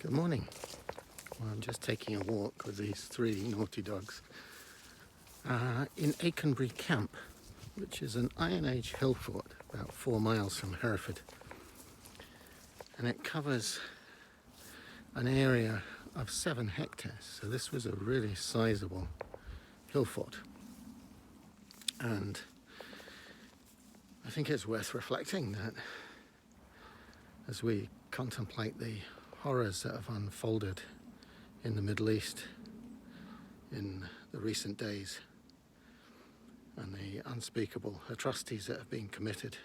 Good morning. Well, I'm just taking a walk with these three naughty dogs in Aconbury Camp, which is an Iron Age hill fort about 4 miles from Hereford. And it covers an area of 7 hectares. So this was a really sizable hill fort. And I think it's worth reflecting that as we contemplate the horrors that have unfolded in the Middle East in the recent days and the unspeakable atrocities that have been committed,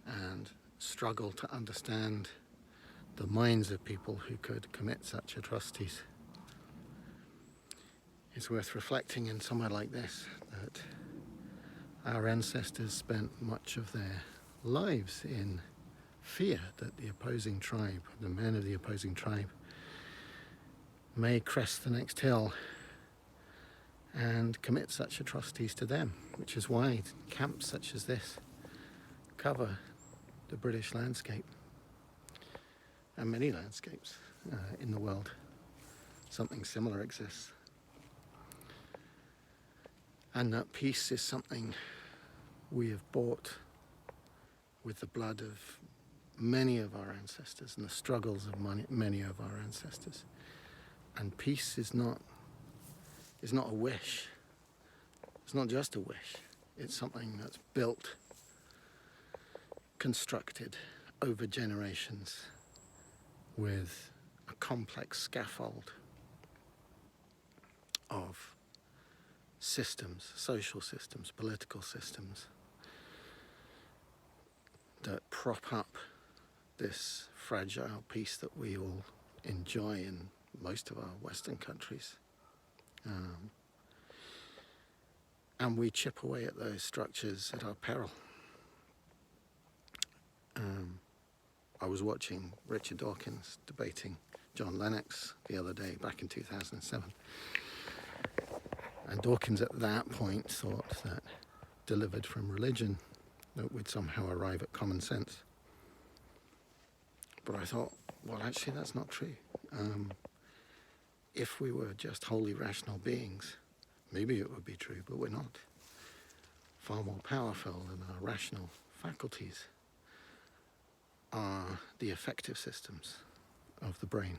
and struggle to understand the minds of people who could commit such atrocities. It's worth reflecting in somewhere like this that our ancestors spent much of their lives in fear that the opposing tribe, the men of the opposing tribe, may crest the next hill and commit such atrocities to them, which is why camps such as this cover the British landscape and many landscapes in the world. Something similar exists. And that peace is something we have bought with the blood of many of our ancestors and the struggles of many of our ancestors. And peace is not a wish. It's not just a wish. It's something that's built, constructed over generations with a complex scaffold of systems, social systems, political systems that prop up this fragile peace that we all enjoy in most of our Western countries. And we chip away at those structures at our peril. I was watching Richard Dawkins debating John Lennox the other day, back in 2007. And Dawkins at that point thought that, delivered from religion, that we'd somehow arrive at common sense. But I thought, well, actually that's not true. If we were just wholly rational beings, maybe it would be true, but we're not. Far more powerful than our rational faculties are the affective systems of the brain.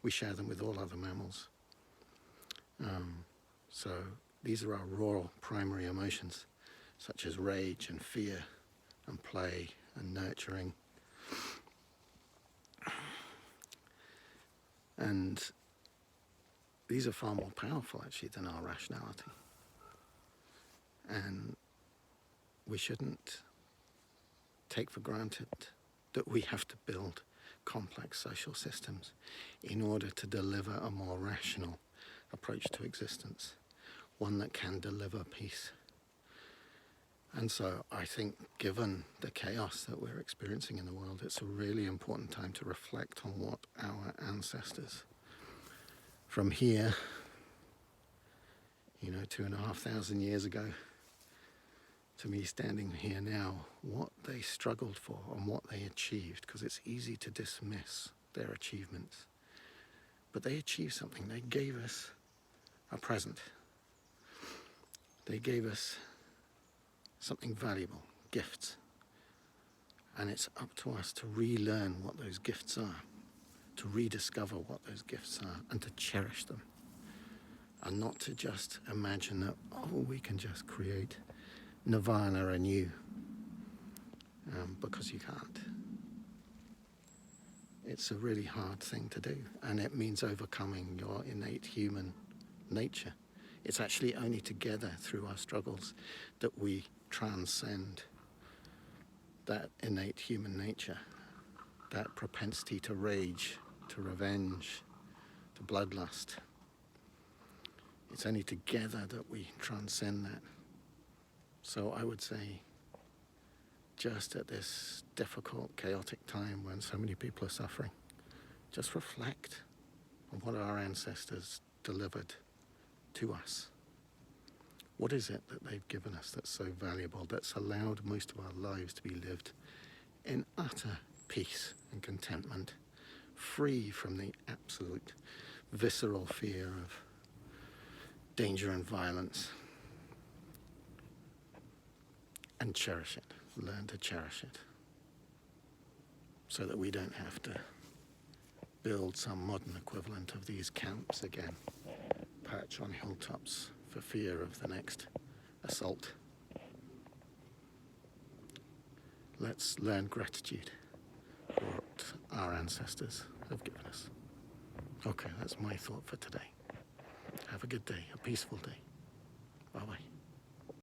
We share them with all other mammals. So these are our raw primary emotions, such as rage and fear and play and nurturing. And these are far more powerful, actually, than our rationality. And we shouldn't take for granted that we have to build complex social systems in order to deliver a more rational approach to existence, one that can deliver peace. And so I think, given the chaos that we're experiencing in the world, it's a really important time to reflect on what our ancestors from here, 2,500 years ago, to me standing here now, what they struggled for and what they achieved, because it's easy to dismiss their achievements. But they achieved something. They gave us a present. They gave us something valuable, gifts. And it's up to us to relearn what those gifts are, to rediscover what those gifts are, and to cherish them. And not to just imagine that, we can just create nirvana anew, because you can't. It's a really hard thing to do, and it means overcoming your innate human nature. It's actually only together through our struggles that we transcend that innate human nature, that propensity to rage, to revenge, to bloodlust. It's only together that we transcend that. So I would say, just at this difficult, chaotic time when so many people are suffering, just reflect on what our ancestors delivered to us. What is it that they've given us that's so valuable, that's allowed most of our lives to be lived in utter peace and contentment free from the absolute visceral fear of danger and violence, and cherish it, learn to cherish it, so that we don't have to build some modern equivalent of these camps again, perch on hilltops for fear of the next assault. Let's learn gratitude for what our ancestors have given us. Okay, that's my thought for today. Have a good day, a peaceful day. Bye-bye.